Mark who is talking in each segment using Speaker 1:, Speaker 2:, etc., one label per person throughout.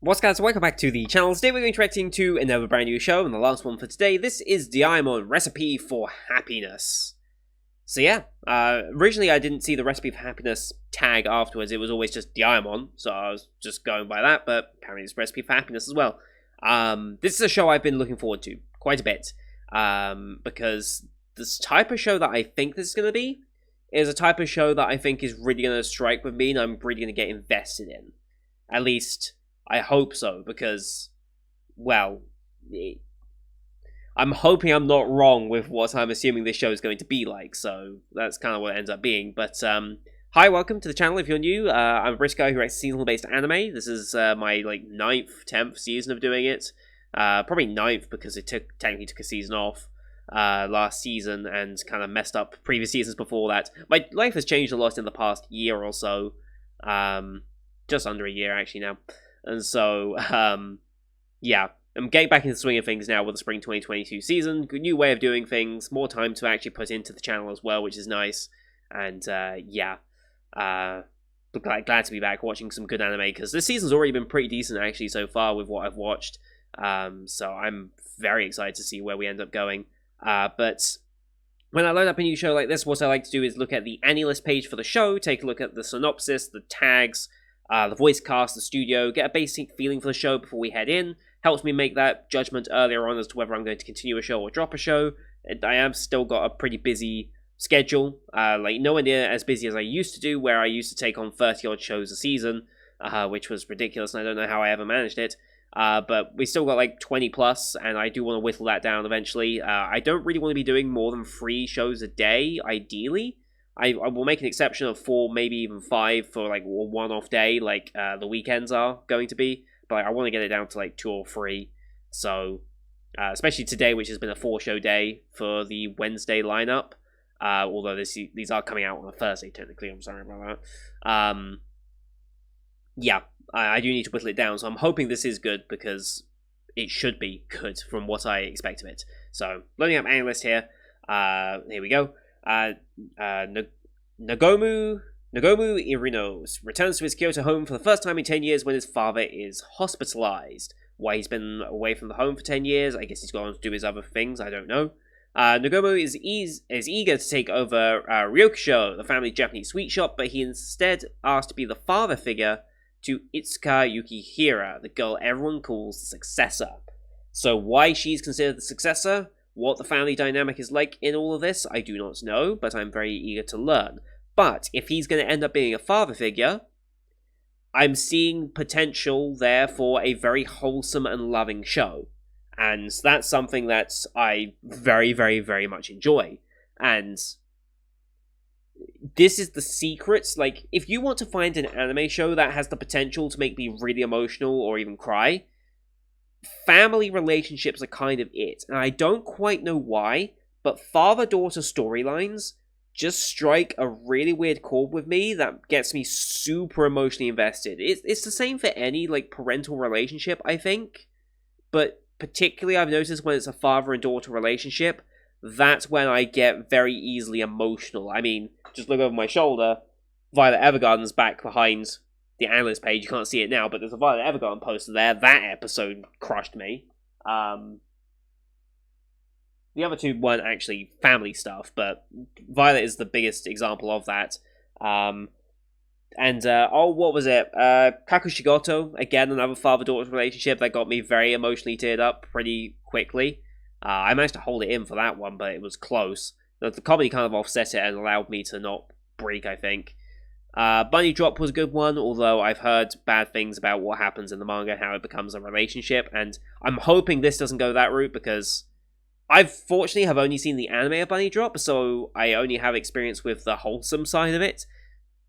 Speaker 1: What's guys, welcome back to the channel. Today we're going to be reacting to another brand new show, and the last one for today. This is Deaimon, Recipe for Happiness. So yeah, originally I didn't see the Recipe for Happiness tag afterwards, it was always just Deaimon, so I was just going by that, but apparently it's Recipe for Happiness as well. This is a show I've been looking forward to quite a bit, because this type of show that I think this is going to be is a type of show that I think is really going to strike with me and I'm really going to get invested in. At least I hope so, because, well, I'm hoping I'm not wrong with what I'm assuming this show is going to be like, so that's kind of what it ends up being. But, hi, welcome to the channel if you're new. I'm a British guy who writes seasonal-based anime. This is my, 9th, 10th season of doing it. Probably 9th, because it technically took a season off last season and kind of messed up previous seasons before that. My life has changed a lot in the past year or so. Just under a year, actually, now. And so, yeah, I'm getting back into the swing of things now with the spring 2022 season. Good new way of doing things, more time to actually put into the channel as well, which is nice. And, yeah, glad to be back watching some good anime, because this season's already been pretty decent, actually, so far with what I've watched. So I'm very excited to see where we end up going. But when I load up a new show like this, what I like to do is look at the AniList page for the show, take a look at the synopsis, the tags, the voice cast, the studio, get a basic feeling for the show before we head in. Helps me make that judgment earlier on as to whether I'm going to continue a show or drop a show. And I have still got a pretty busy schedule, nowhere near as busy as I used to do, where I used to take on 30-odd shows a season, which was ridiculous, and I don't know how I ever managed it. But we still got 20 plus, and I do want to whittle that down eventually. I don't really want to be doing more than 3 shows a day, ideally. I will make an exception of 4, maybe even 5 for a one-off day, the weekends are going to be. But I want to get it down to 2 or 3. So, especially today, which has been a 4-show day for the Wednesday lineup. Although these are coming out on a Thursday, technically. I'm sorry about that. Yeah, I do need to whittle it down. So I'm hoping this is good, because it should be good from what I expect of it. So, loading up AniList here. Here we go. Nagomu Irinos returns to his Kyoto home for the first time in 10 years when his father is hospitalized. Why he's been away from the home for 10 years, I guess he's gone on to do his other things, I don't know. Nagomu is eager to take over Ryokusho, the family's Japanese sweet shop, but he instead asked to be the father figure to Itsuka Yukihira, the girl everyone calls the successor. So why she's considered the successor? What the family dynamic is like in all of this, I do not know, but I'm very eager to learn. But if he's going to end up being a father figure, I'm seeing potential there for a very wholesome and loving show. And that's something that I very, very, very much enjoy. And this is the secret. If you want to find an anime show that has the potential to make me really emotional or even cry, family relationships are kind of it. And I don't quite know why, but father-daughter storylines just strike a really weird chord with me that gets me super emotionally invested. It's the same for any, parental relationship, I think. But particularly I've noticed when it's a father and daughter relationship, that's when I get very easily emotional. I mean, just look over my shoulder, Violet Evergarden's back behind the AniList page. You can't see it now, but there's a Violet Evergarden poster there. That episode crushed me. The other two weren't actually family stuff, but Violet is the biggest example of that. What was it? Kakushigoto, again, another father-daughter relationship that got me very emotionally teared up pretty quickly. I managed to hold it in for that one, but it was close. The comedy kind of offset it and allowed me to not break, I think. Bunny Drop was a good one, although I've heard bad things about what happens in the manga, how it becomes a relationship, and I'm hoping this doesn't go that route, because I fortunately have only seen the anime of Bunny Drop, so I only have experience with the wholesome side of it.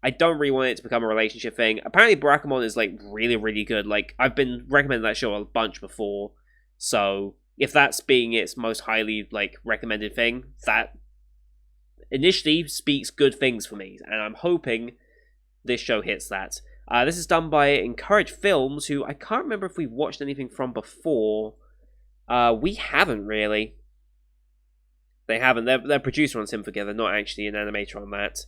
Speaker 1: I don't really want it to become a relationship thing. Apparently Barakamon is really, really good. I've been recommending that show a bunch before, so if that's being its most highly recommended thing, that initially speaks good things for me, and I'm hoping this show hits that. This is done by Encourage Films, who I can't remember if we've watched anything from before. We haven't really. They haven't. They're producer on Symphogear. They're not actually an animator on that.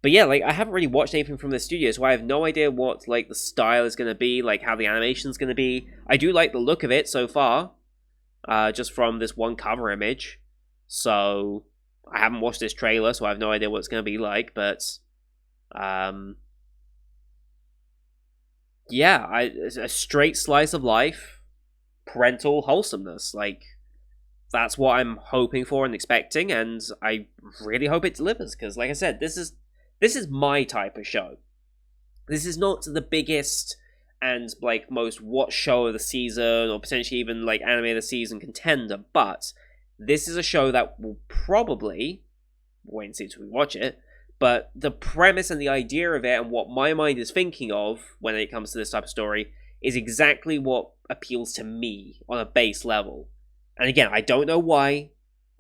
Speaker 1: But yeah, like I haven't really watched anything from the studio, so I have no idea what like the style is going to be, like how the animation's going to be. I do like the look of it so far, just from this one cover image. So I haven't watched this trailer, so I have no idea what it's going to be like. But yeah, a straight slice of life, parental wholesomeness. Like that's what I'm hoping for and expecting, and I really hope it delivers. Because, like I said, this is my type of show. This is not the biggest and like most watched show of the season, or potentially even like anime of the season contender, but this is a show that will probably wait and see until we watch it. But the premise and the idea of it and what my mind is thinking of when it comes to this type of story is exactly what appeals to me on a base level. And again, I don't know why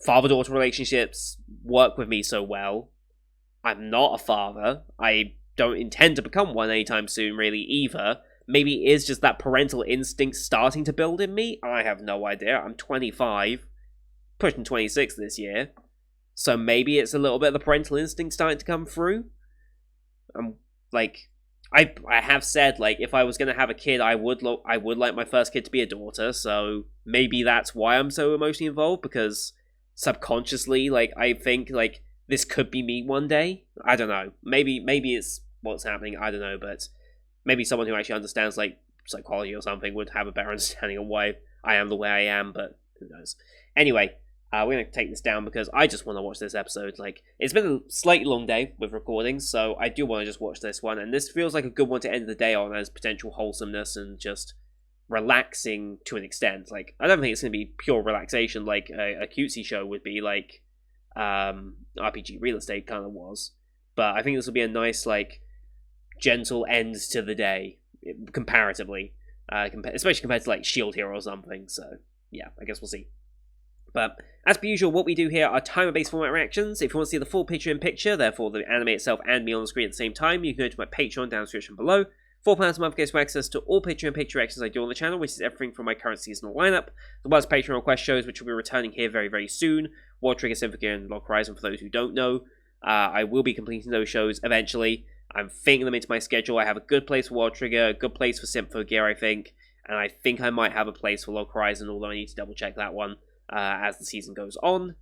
Speaker 1: father-daughter relationships work with me so well. I'm not a father. I don't intend to become one anytime soon, really, either. Maybe it is just that parental instinct starting to build in me. I have no idea. I'm 25, pushing 26 this year. So maybe it's a little bit of the parental instinct starting to come through. Like, I have said, like, if I was going to have a kid, I would like my first kid to be a daughter. So maybe that's why I'm so emotionally involved, because subconsciously, like, I think, like, this could be me one day. I don't know. Maybe it's what's happening. I don't know, but maybe someone who actually understands like psychology or something would have a better understanding of why I am the way I am. But who knows? Anyway, we're gonna take this down because I just want to watch this episode. Like, it's been a slightly long day with recording, so I do want to just watch this one. And this feels like a good one to end the day on as potential wholesomeness and just relaxing to an extent. Like, I don't think it's gonna be pure relaxation like a cutesy show would be, like RPG Real Estate kind of was, but I think this will be a nice, like, gentle end to the day comparatively, especially compared to like Shield Hero or something. So yeah, I guess we'll see. But as per usual, what we do here are timer-based format reactions. If you want to see the full picture-in-picture, therefore the anime itself and me on the screen at the same time, you can go to my Patreon down in the description below. £4 a month gets you access to all picture-in-picture reactions I do on the channel, which is everything from my current seasonal lineup, as well as Patreon request shows, which will be returning here very, very soon. War Trigger, Symphogear, and Log Horizon, for those who don't know. I will be completing those shows eventually. I'm fitting them into my schedule. I have a good place for War Trigger, a good place for Symphogear, I think, and I think I might have a place for Log Horizon, although I need to double-check that one as the season goes on.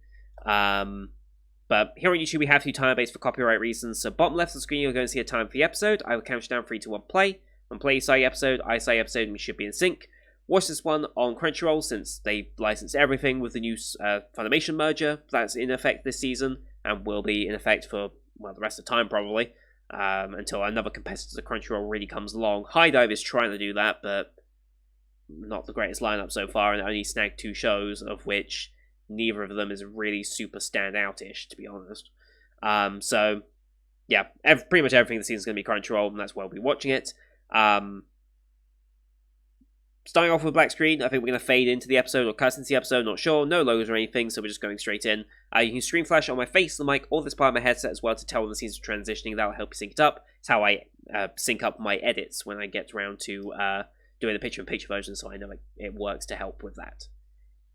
Speaker 1: But here on YouTube, we have to do timer-based for copyright reasons, so bottom left of the screen, you're going to see a time for the episode. I will count you down 3, 2, 1, play. When play say episode, I say episode, and we should be in sync. Watch this one on Crunchyroll, since they license everything with the new Funimation merger that's in effect this season, and will be in effect for, well, the rest of the time, probably, until another competitor to Crunchyroll really comes along. High Dive is trying to do that, but not the greatest lineup so far, and only snagged 2 shows, of which neither of them is really super standout-ish, to be honest. So, yeah, pretty much everything this season is going to be Crunchyroll, and that's where we'll be watching it. Starting off with black screen, I think we're going to fade into the episode or cut into the episode, not sure. No logos or anything, so we're just going straight in. You can stream flash on my face, the mic, or this part of my headset as well to tell when the scenes are transitioning. That'll help you sync it up. It's how I sync up my edits when I get around to doing the picture-in-picture version, so I know it works to help with that.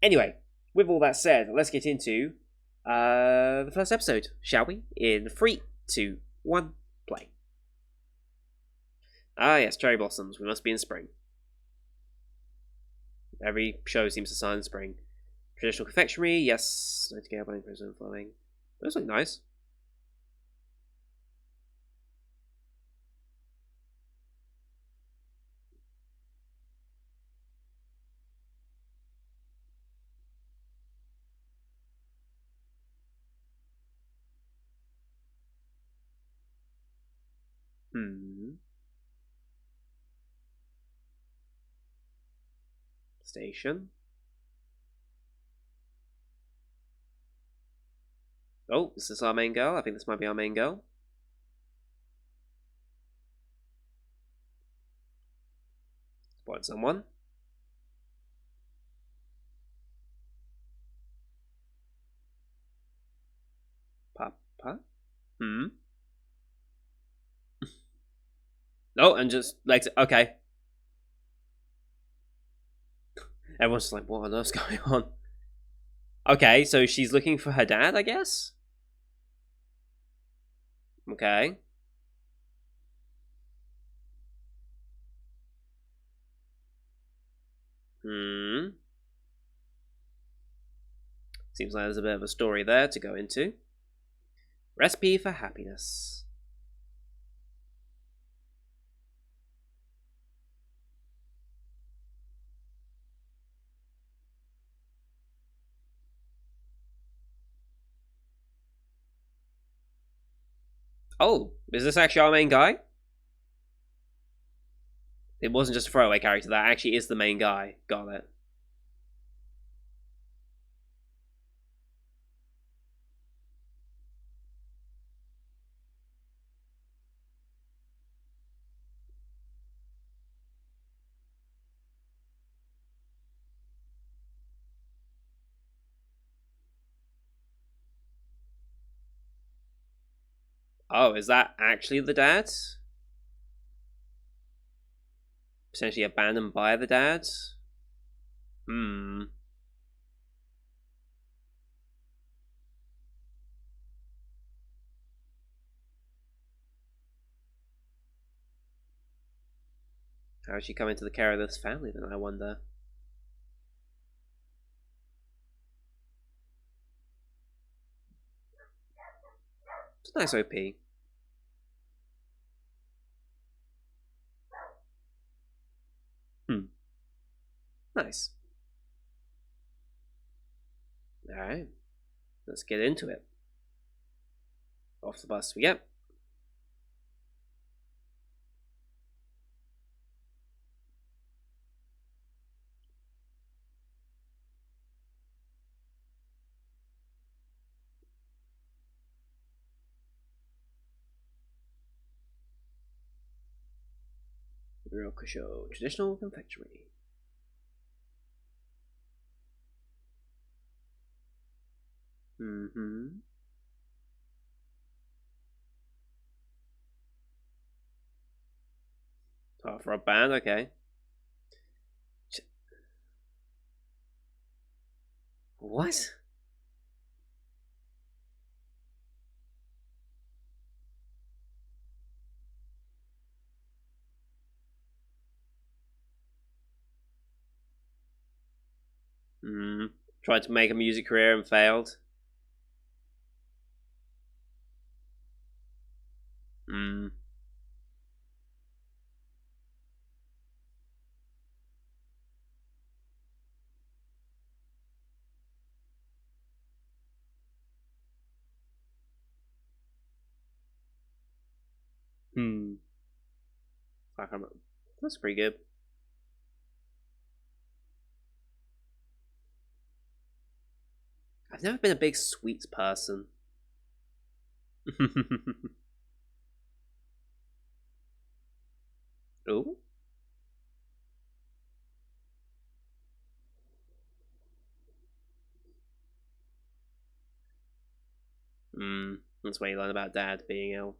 Speaker 1: Anyway, with all that said, let's get into the first episode, shall we? In 3, 2, 1, play. Ah yes, cherry blossoms. We must be in spring. Every show seems to start in spring. Traditional confectionery, yes. Nightingale, buying prison, flowing. Those look nice. Station. Oh, this is our main girl. I think this might be our main girl. Spot someone. Papa? Oh, and just, like, okay. Everyone's just like, what on earth's going on? Okay, so she's looking for her dad, I guess? Okay. Hmm. Seems like there's a bit of a story there to go into. Recipe for happiness. Oh, is this actually our main guy? It wasn't just a throwaway character. That actually is the main guy. Got it. Oh, is that actually the dad? Potentially abandoned by the dad? Hmm. How did she come into the care of this family then, I wonder? It's a nice OP. Hmm. Nice. Alright. Let's get into it. Off the bus we get. Ryokusho. Traditional confectionery. Mm-hmm. Oh, for a band, okay. What? Hmm. Tried to make a music career and failed. Hmm. Hmm. I can't remember. That's pretty good. I've never been a big sweets person. Oh. Hmm. That's where you learn about dad being ill.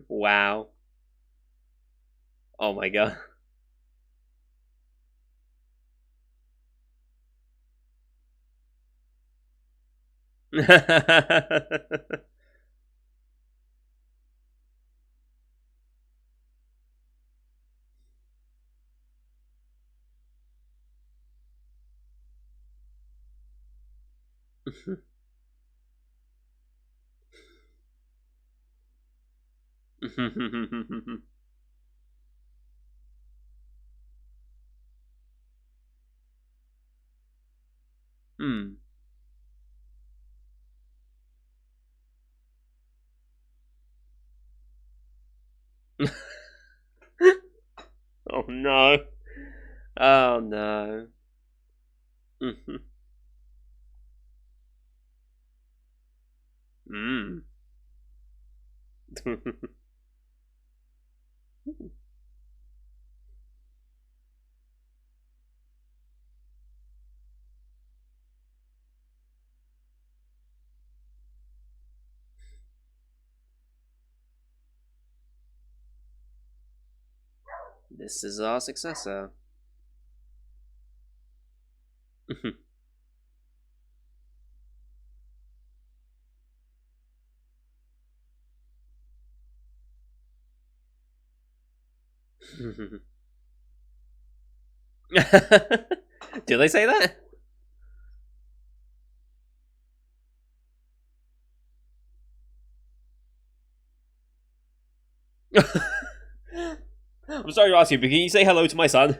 Speaker 1: Wow. Oh my god. Hmm. Oh no. Oh no. Hmm. This is our successor. Do they say that? I'm sorry to ask you, but can you say hello to my son?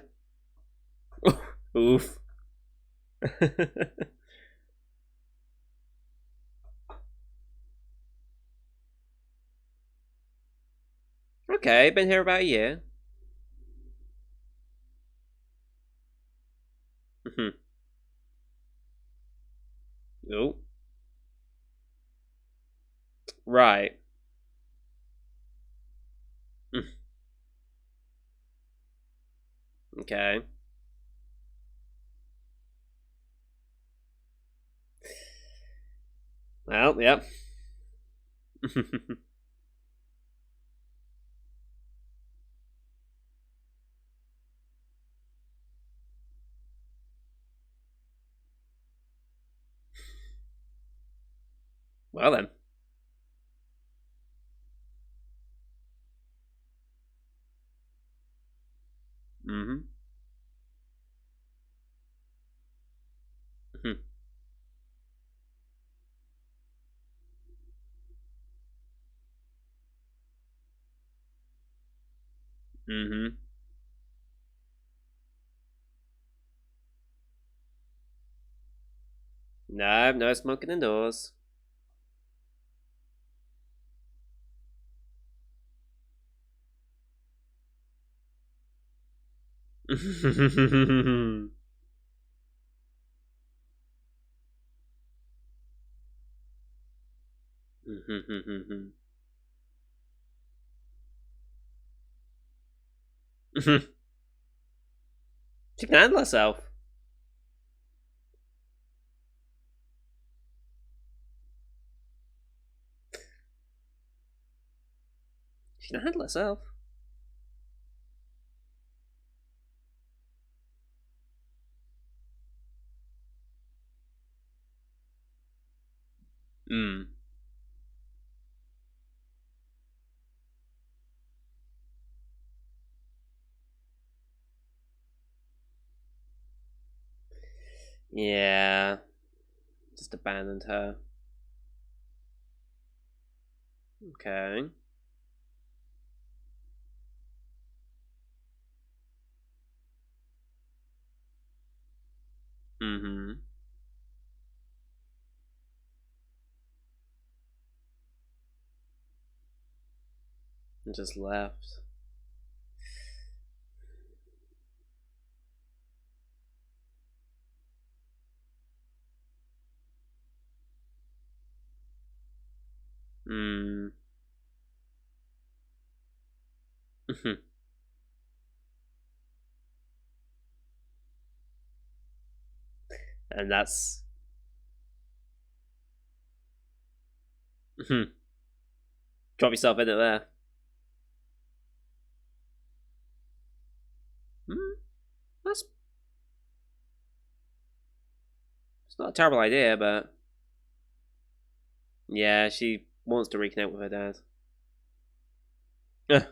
Speaker 1: Oof. Okay, been here about a year. Oh, right. Okay. Well, yep. Well then. Mm-hmm. Mm-hmm. No, no smoking indoors. Mm-hmm. She can handle herself. She can handle herself. Mm. Yeah. Just abandoned her. Okay. Mm-hmm. And just left. Mm. And that's drop yourself in it there. Mm, that's it's not a terrible idea, but yeah, she wants to reconnect with her dad.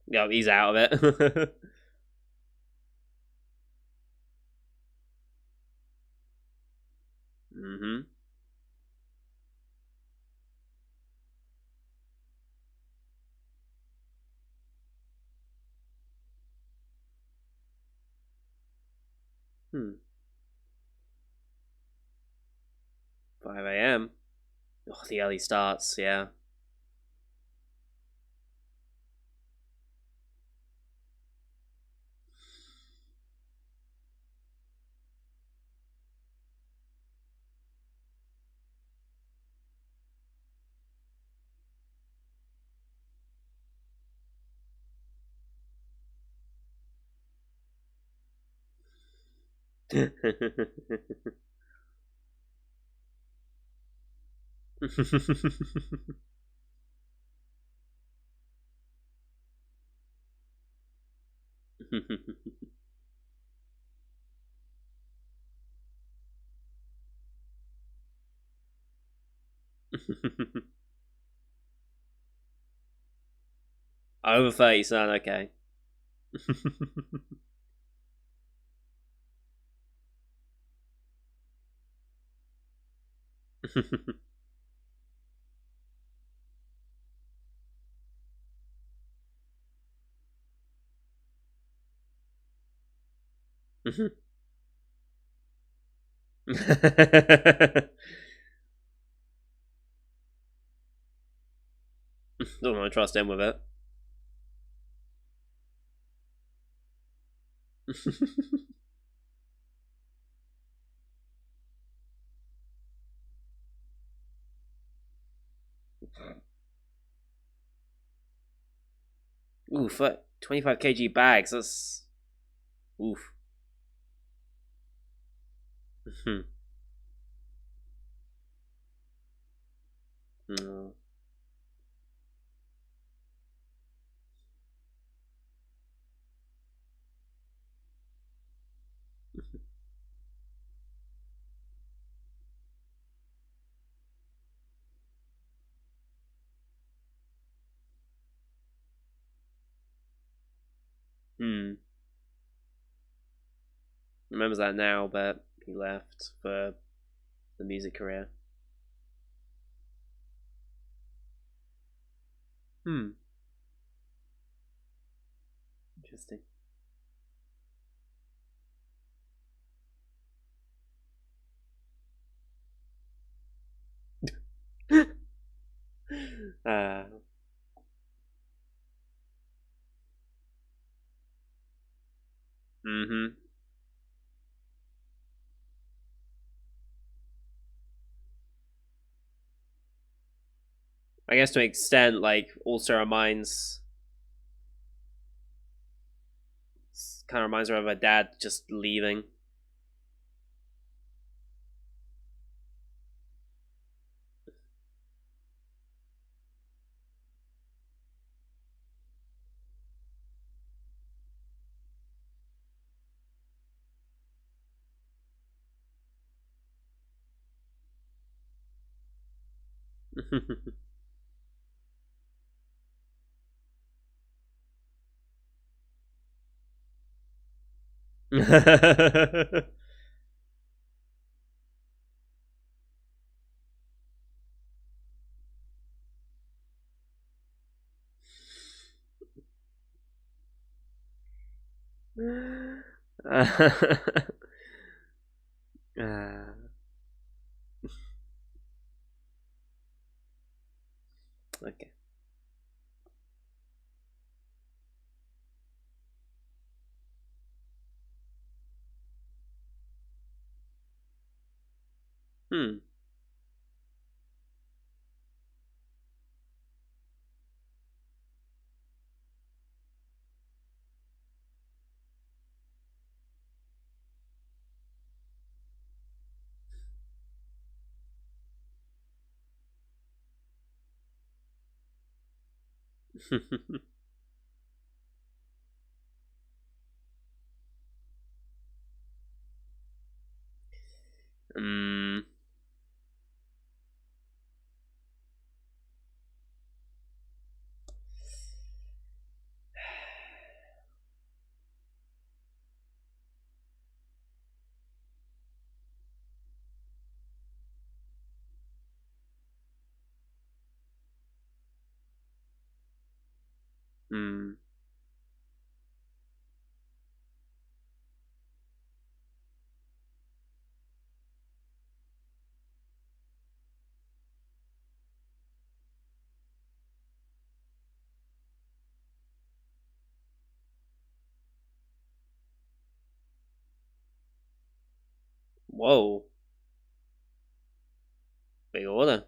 Speaker 1: Yeah, he's out of it. Mm-hmm. 5 a.m. Oh, the early starts. Yeah. Over 30, son, okay. Don't want to trust him with it. Oof, 25 kg bags. That's oof. No. Hmm. Remembers that now, but he left for the music career. Hmm. Interesting. uh, mm-hmm. I guess to an extent, like also reminds, kind of reminds her of her dad just leaving. okay. Hmm. mm, mm. Whoa. Big order.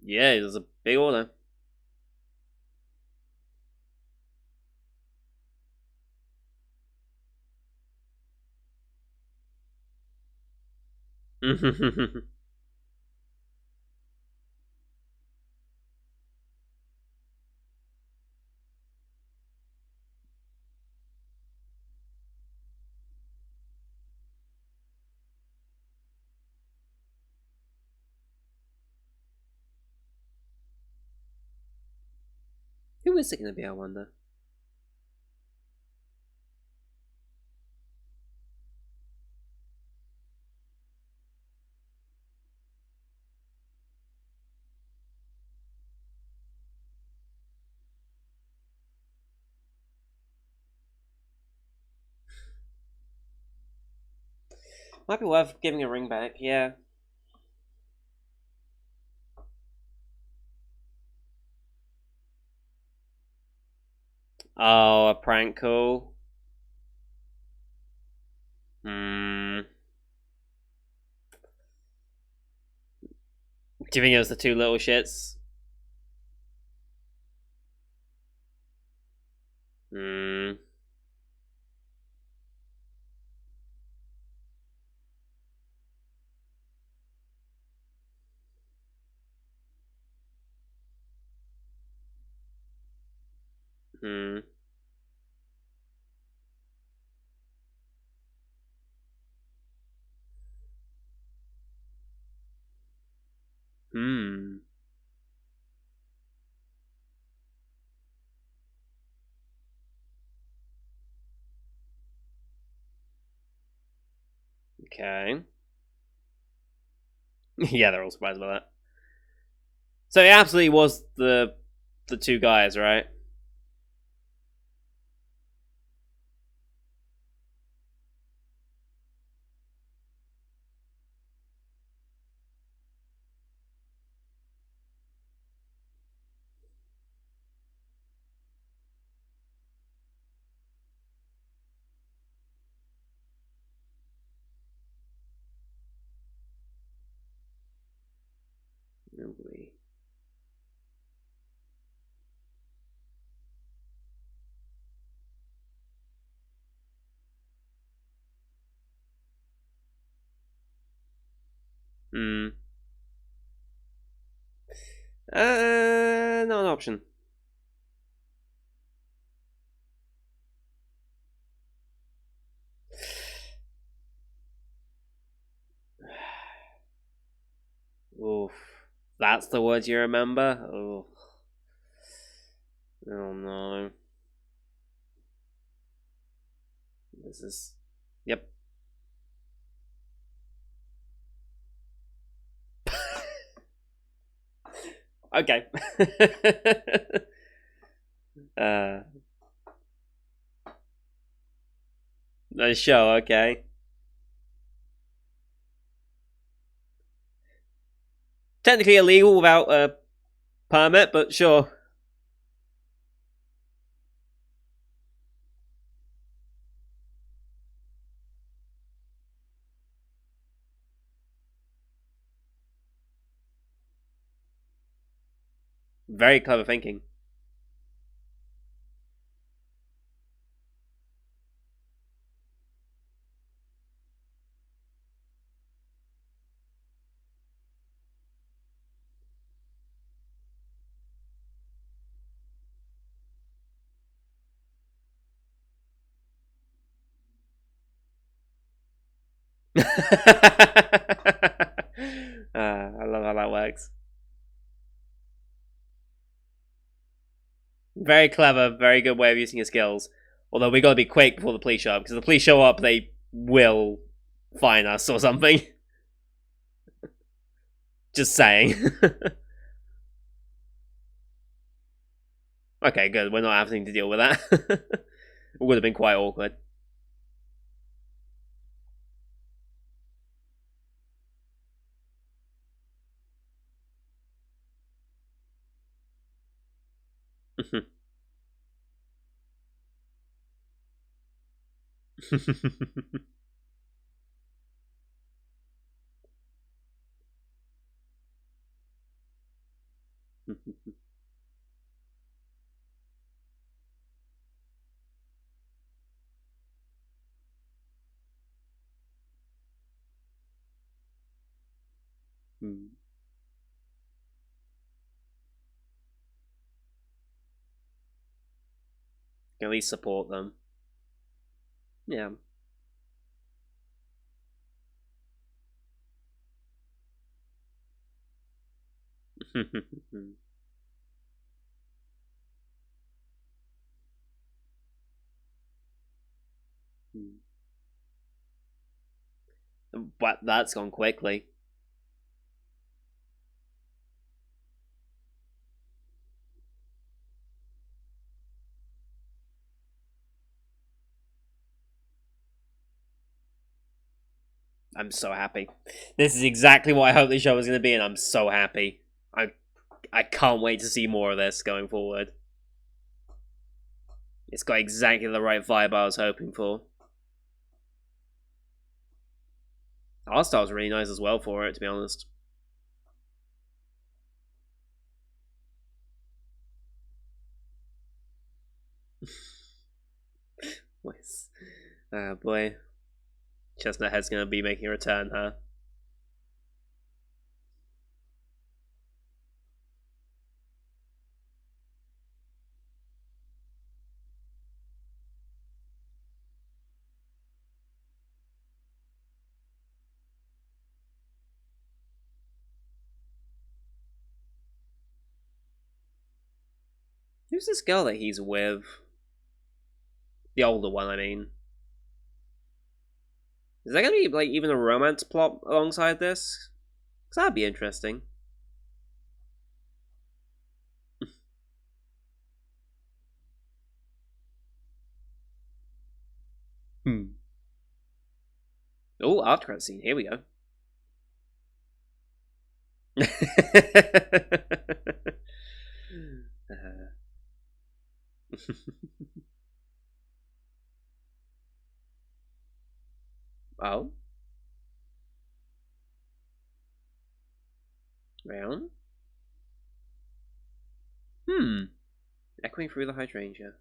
Speaker 1: Yeah, it was a big order. Who is it going to be, I wonder? Might be worth giving a ring back, yeah. Oh, a prank call. Hmm. Do you think it was the two little shits? Hmm. Hmm. Hmm. Okay. Yeah, they're all surprised by that. So it absolutely was the two guys, right? Oh, boy. Hmm. Not an option. Oof. That's the word you remember? Oh. Oh no. This is. Yep. Okay. uh, the show, okay. Technically illegal without a permit, but sure. Very clever thinking. I love how that works. Very clever, very good way of using your skills. Although we got to be quick before the police show up, because if the police show up, they will fine us or something. Just saying. Okay, good. We're not having to deal with that. It would have been quite awkward. At least support them. Yeah. But that's gone quickly. I'm so happy. This is exactly what I hope the show was going to be, and I'm so happy. I can't wait to see more of this going forward. It's got exactly the right vibe I was hoping for. Art style's really nice as well for it, to be honest. Boy. Chestnut Head's gonna be making a return, huh? Who's this girl that he's with? The older one, I mean. Is there gonna be, like, even a romance plot alongside this? Because that'd be interesting. Oh, after credit scene. Here we go. Oh. Round. Echoing through the hydrangea.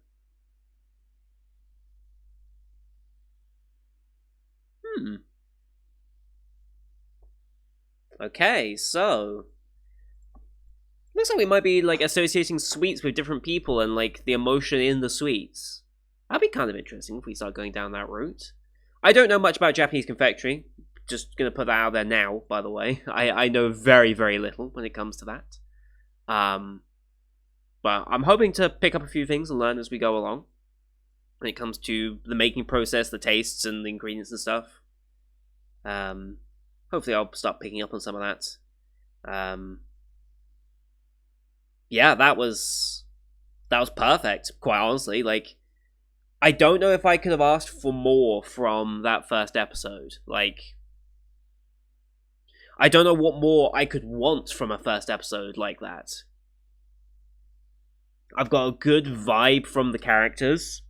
Speaker 1: Okay, so looks like we might be like associating sweets with different people and like the emotion in the sweets. That'd be kind of interesting if we start going down that route. I don't know much about Japanese confectionery. Just gonna put that out there now, by the way. I know very, very little when it comes to that. But I'm hoping to pick up a few things and learn as we go along. When it comes to the making process, the tastes and the ingredients and stuff. Hopefully I'll start picking up on some of that. Yeah, that was perfect, quite honestly. Like, I don't know if I could have asked for more from that first episode. Like, I don't know what more I could want from a first episode like that. I've got a good vibe from the characters.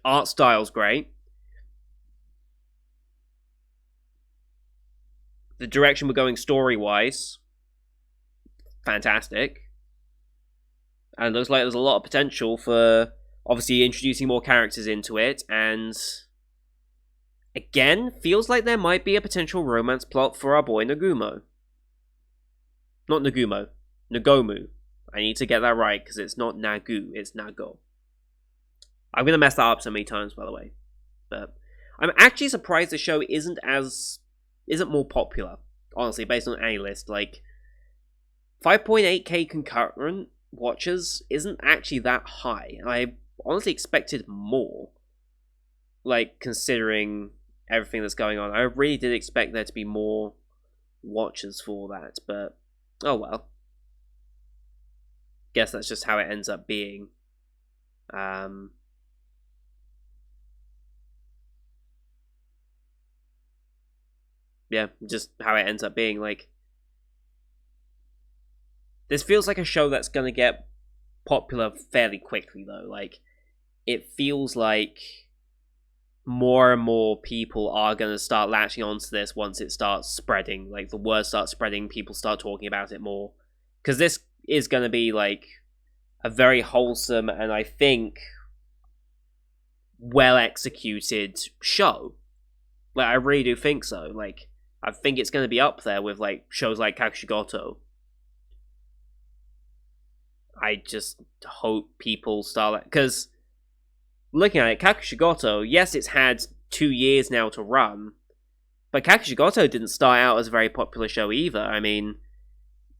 Speaker 1: Art style's great. The direction we're going story-wise, fantastic. And it looks like there's a lot of potential for obviously introducing more characters into it, and again, feels like there might be a potential romance plot for our boy Nagumo. Not Nagumo, Nagomu. I need to get that right because it's not Nagu, it's Nago. I'm gonna mess that up so many times, by the way. But I'm actually surprised the show isn't more popular, honestly, based on any list. Like, 5.8k concurrent watchers isn't actually that high. I honestly expected more, like, considering everything that's going on. I really did expect there to be more watchers for that, but oh well. Guess that's just how it ends up being. Yeah, just how it ends up being. Like, this feels like a show that's gonna get popular fairly quickly, though. Like, it feels like more and more people are going to start latching onto this once it starts spreading. Like, the word starts spreading, people start talking about it more. Because this is going to be, like, a very wholesome and, I think, well-executed show. Like, I really do think so. Like, I think it's going to be up there with like shows like Kakushigoto. I just hope people start, because looking at it, Kakushigoto, yes, it's had 2 years now to run, but Kakushigoto didn't start out as a very popular show either. I mean,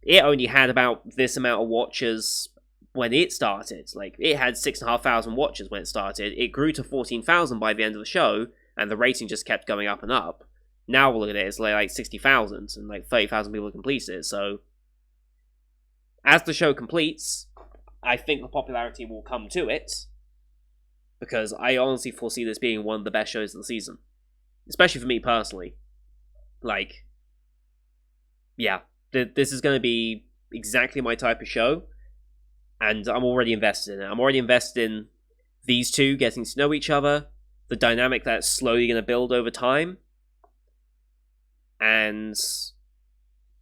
Speaker 1: it only had about this amount of watchers when it started. Like, it had 6,500 watchers when it started. It grew to 14,000 by the end of the show, and the rating just kept going up and up. Now we'll look at it, it's like 60,000, and like 30,000 people completed it, so as the show completes, I think the popularity will come to it, because I honestly foresee this being one of the best shows of the season. Especially for me personally. Like, yeah, this is going to be exactly my type of show, and I'm already invested in it. I'm already invested in these two getting to know each other, the dynamic that's slowly going to build over time, and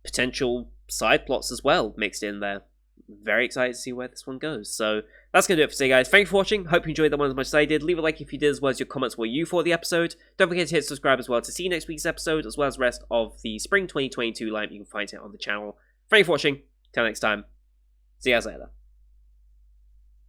Speaker 1: potential side plots as well mixed in there. Very excited to see where this one goes. So that's going to do it for today, guys. Thank you for watching. Hope you enjoyed that one as much as I did. Leave a like if you did, as well as your comments what you thought of the episode. Don't forget to hit subscribe as well to see next week's episode, as well as the rest of the Spring 2022 lineup you can find here on the channel. Thank you for watching. Till next time. See you guys later.